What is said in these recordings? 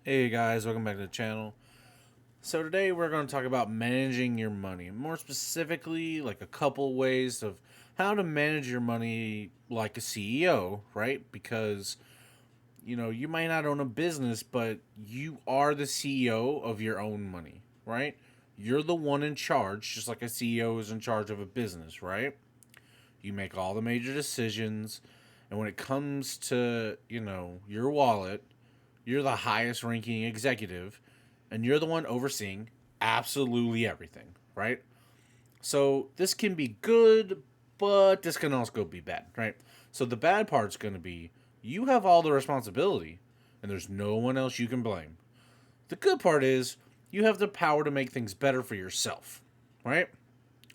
Hey guys, welcome back to the channel. So today we're going to talk about managing your money. More specifically, like a couple ways of how to manage your money like a CEO, right? Because you might not own a business, but you are the CEO of your own money, right? You're the one in charge, just like a CEO is in charge of a business, right? You make all the major decisions, and when it comes to, your wallet, you're the highest ranking executive and you're the one overseeing absolutely everything, right? So this can be good, but this can also be bad, right? So the bad part's going to be you have all the responsibility and there's no one else you can blame. The good part is you have the power to make things better for yourself, right?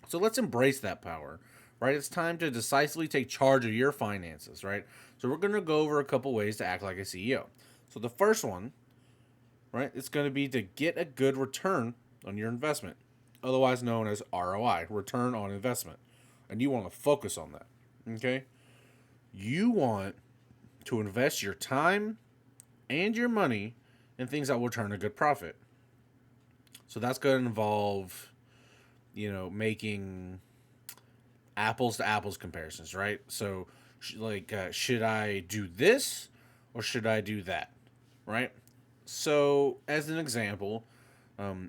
So let's embrace that power, right? It's time to decisively take charge of your finances, right? So we're going to go over a couple ways to act like a CEO. So the first one, right, it's going to be to get a good return on your investment, otherwise known as ROI, return on investment. And you want to focus on that, okay? You want to invest your time and your money in things that will turn a good profit. So that's going to involve, making apples to apples comparisons, right? So, should I do this or should I do that, right? So, as an example,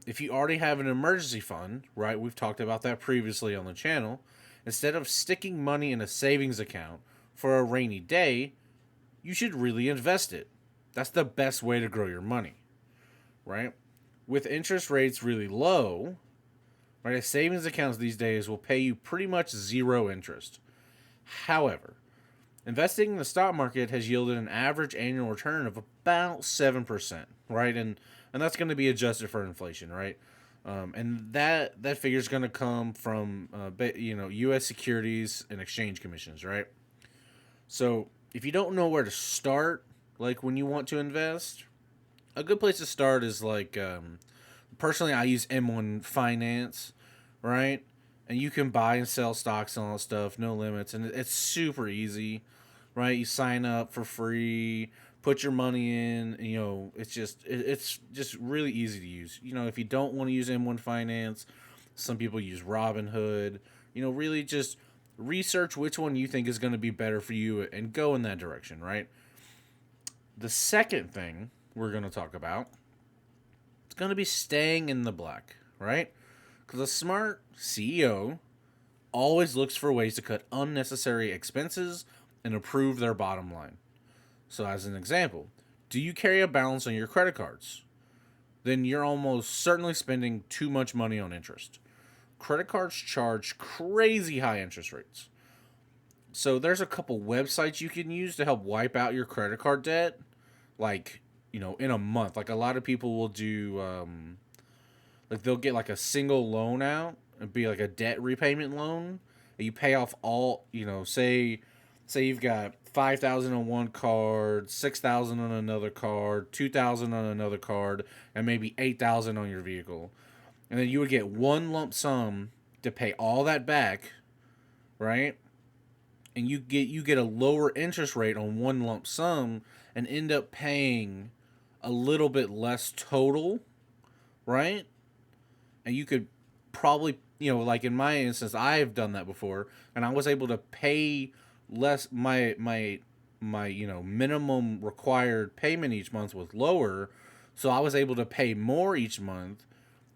if you already have an emergency fund, right? We've talked about that previously on the channel. Instead of sticking money in a savings account for a rainy day, you should really invest it. That's the best way to grow your money, right? With interest rates really low, right? Savings accounts these days will pay you pretty much zero interest. However, investing in the stock market has yielded an average annual return of about 7%, right? And that's going to be adjusted for inflation, right? And that figure is going to come from U.S. Securities and Exchange Commissions, right? So if you don't know where to start, like when you want to invest, a good place to start is personally I use M1 Finance, right? And you can buy and sell stocks and all that stuff, no limits, and it's super easy, right? You sign up for free, put your money in, it's just really easy to use. If you don't want to use M1 Finance, some people use Robinhood. Really just research which one you think is going to be better for you and go in that direction, right? The second thing we're going to talk about is going to be staying in the black, right? Because a smart CEO always looks for ways to cut unnecessary expenses and improve their bottom line. So, as an example, do you carry a balance on your credit cards? Then you're almost certainly spending too much money on interest. Credit cards charge crazy high interest rates. So, there's a couple websites you can use to help wipe out your credit card debt, like, in a month. Like, a lot of people will do, like, they'll get like a single loan out and be like a debt repayment loan. And you pay off all, say you've got 5,000 on one card, 6,000 on another card, 2,000 on another card, and maybe 8,000 on your vehicle. And then you would get one lump sum to pay all that back, right? And you get a lower interest rate on one lump sum and end up paying a little bit less total, right? And you could probably, like in my instance, I've done that before, and I was able to pay less. My minimum required payment each month was lower, so I was able to pay more each month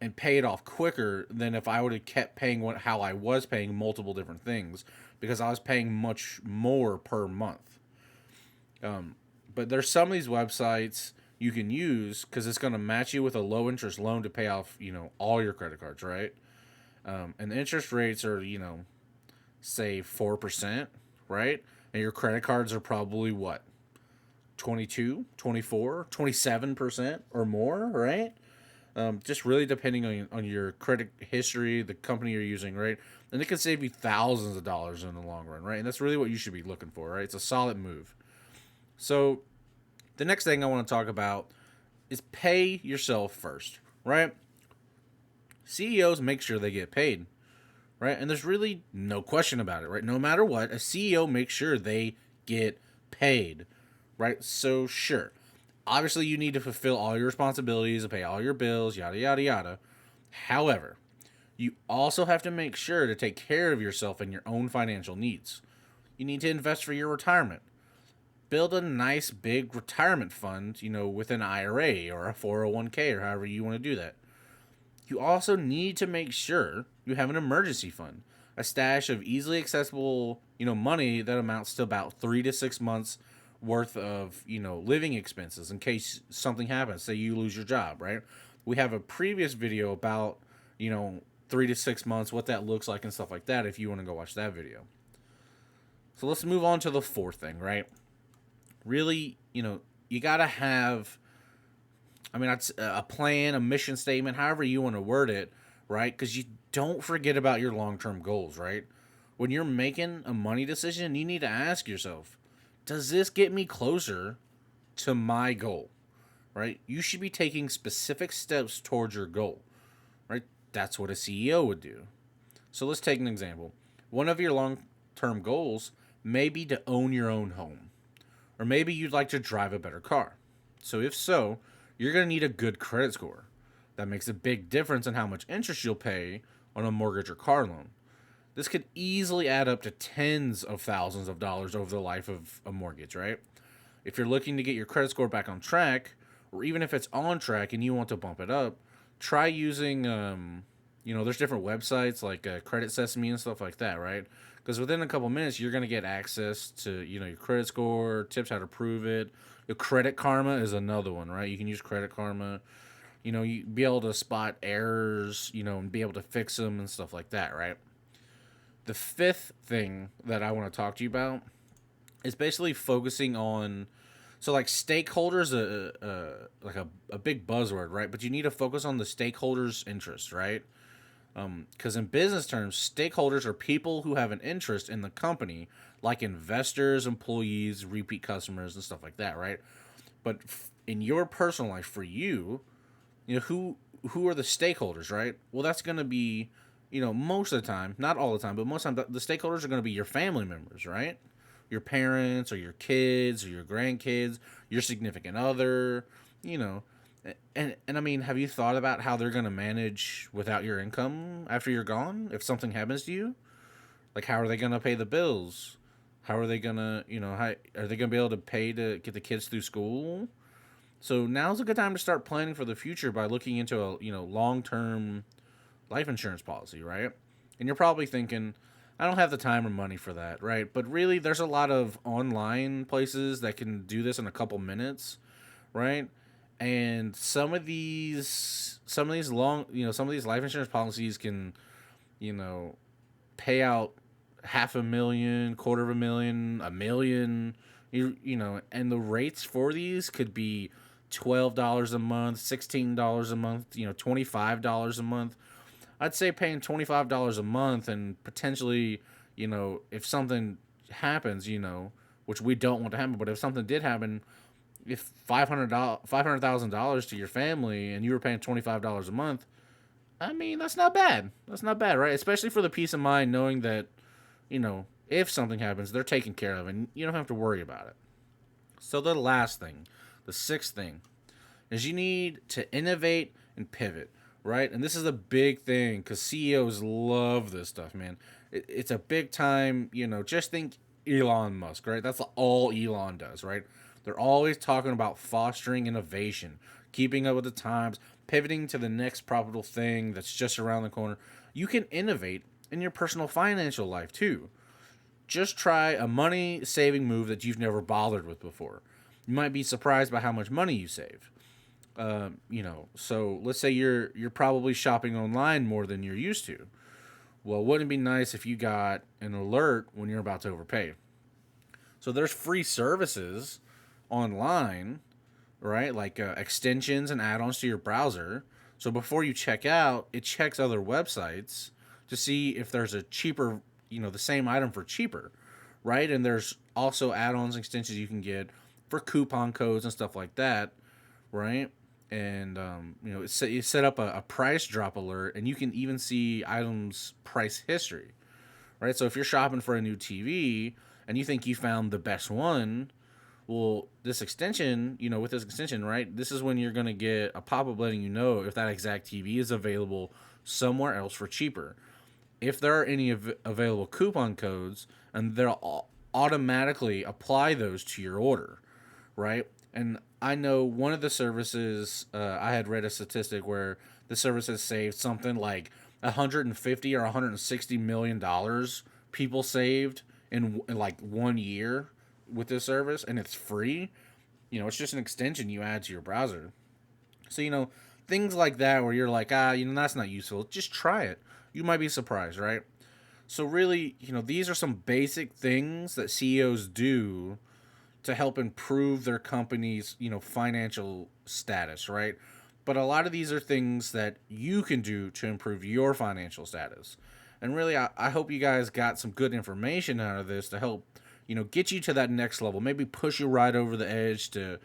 and pay it off quicker than if I would have kept paying how I was paying multiple different things, because I was paying much more per month. But there's some of these websites you can use because it's going to match you with a low interest loan to pay off all your credit cards, right? And the interest rates are say 4%, right? And your credit cards are probably what, 22, 24, 27% or more, right? Just really depending on your credit history, the company you're using, right? And it can save you thousands of dollars in the long run, right? And that's really what you should be looking for, right? It's a solid move. So the next thing I want to talk about is pay yourself first, right? CEOs make sure they get paid, right? And there's really no question about it, right? No matter what, a CEO makes sure they get paid, right? So, sure, Obviously, you need to fulfill all your responsibilities and pay all your bills, yada, yada, yada. However, you also have to make sure to take care of yourself and your own financial needs. You need to invest for your retirement. Build a nice big retirement fund, with an IRA or a 401k or however you want to do that. You also need to make sure you have an emergency fund, a stash of easily accessible, money that amounts to about 3 to 6 months worth of, living expenses in case something happens. Say you lose your job, right? We have a previous video about, you know, 3 to 6 months, what that looks like and stuff like that if you want to go watch that video. So let's move on to the fourth thing, right? Really, you got to have, that's a plan, a mission statement, however you want to word it, right? Because you don't forget about your long term goals, right? When you're making a money decision, you need to ask yourself, does this get me closer to my goal, right? You should be taking specific steps towards your goal, right? That's what a CEO would do. So let's take an example. One of your long term goals may be to own your own home, or maybe you'd like to drive a better car. So, if so, you're going to need a good credit score. That makes a big difference in how much interest you'll pay on a mortgage or car loan. This could easily add up to tens of thousands of dollars over the life of a mortgage, right? If you're looking to get your credit score back on track, or even if it's on track and you want to bump it up, try using, there's different websites like Credit Sesame and stuff like that, right? Because within a couple minutes, you're going to get access to, your credit score, tips how to prove it. Your Credit Karma is another one, right? You can use Credit Karma. You be able to spot errors, and be able to fix them and stuff like that, right? The fifth thing that I want to talk to you about is basically focusing on, so like stakeholders, like a big buzzword, right? But you need to focus on the stakeholders' interest, right? Because in business terms, stakeholders are people who have an interest in the company, like investors, employees, repeat customers, and stuff like that, right? But in your personal life, for you, who are the stakeholders, right? Well, that's going to be, most of the time, not all the time, but most of the time, the stakeholders are going to be your family members, right? Your parents or your kids or your grandkids, your significant other, you know. And I mean, have you thought about how they're going to manage without your income after you're gone if something happens to you? Like, how are they going to pay the bills? How are they going to, how are they going to be able to pay to get the kids through school? So now's a good time to start planning for the future by looking into a, long-term life insurance policy, right? And you're probably thinking, I don't have the time or money for that, right? But really, there's a lot of online places that can do this in a couple minutes, right? And some of these life insurance policies can, you know, pay out half a million, quarter of a million, a million, and the rates for these could be $12 a month, $16 a month, $25 a month. I'd say paying $25 a month and potentially, if something happens, which we don't want to happen, but if something did happen, if $500,000 to your family and you were paying $25 a month, I mean, that's not bad. That's not bad, right? Especially for the peace of mind knowing that, if something happens, they're taken care of and you don't have to worry about it. So the last thing, the sixth thing, is you need to innovate and pivot, right? And this is a big thing because CEOs love this stuff, man. It's a big time, just think Elon Musk, right? That's all Elon does, right? They're always talking about fostering innovation, keeping up with the times, pivoting to the next profitable thing that's just around the corner. You can innovate in your personal financial life too. Just try a money saving move that you've never bothered with before. You might be surprised by how much money you save. So let's say you're probably shopping online more than you're used to. Well, wouldn't it be nice if you got an alert when you're about to overpay? So there's free services online, right? Like extensions and add-ons to your browser. So before you check out, it checks other websites to see if there's a cheaper, the same item for cheaper, right? And there's also add-ons, extensions you can get for coupon codes and stuff like that, right? And you set up a price drop alert, and you can even see items price history, right? So if you're shopping for a new TV and you think you found the best one, Well, this extension, with this extension, right? This is when you're going to get a pop up letting you know if that exact TV is available somewhere else for cheaper. If there are any available coupon codes, and they'll automatically apply those to your order, right? And I know one of the services, I had read a statistic where the service has saved something like 150 or 160 million dollars. People saved in like 1 year with this service, and it's free. It's just an extension you add to your browser. So things like that where you're like, that's not useful. Just try it. You might be surprised, right? So really, these are some basic things that CEOs do to help improve their company's, financial status, right? But a lot of these are things that you can do to improve your financial status. And really, I hope you guys got some good information out of this to help, get you to that next level. Maybe push you right over the edge to,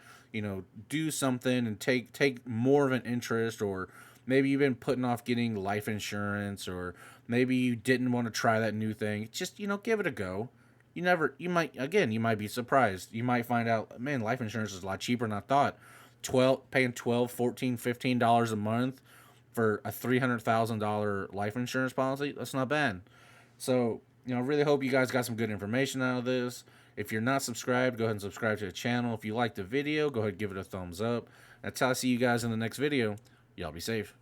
do something and take more of an interest, or maybe you've been putting off getting life insurance, or maybe you didn't want to try that new thing. Just, give it a go. You might be surprised. You might find out, man, life insurance is a lot cheaper than I thought. Paying 12, 14, $15 a month for a $300,000 life insurance policy, that's not bad. So, really hope you guys got some good information out of this. If you're not subscribed, go ahead and subscribe to the channel. If you liked the video, go ahead and give it a thumbs up. That's how I see you guys in the next video. Y'all be safe.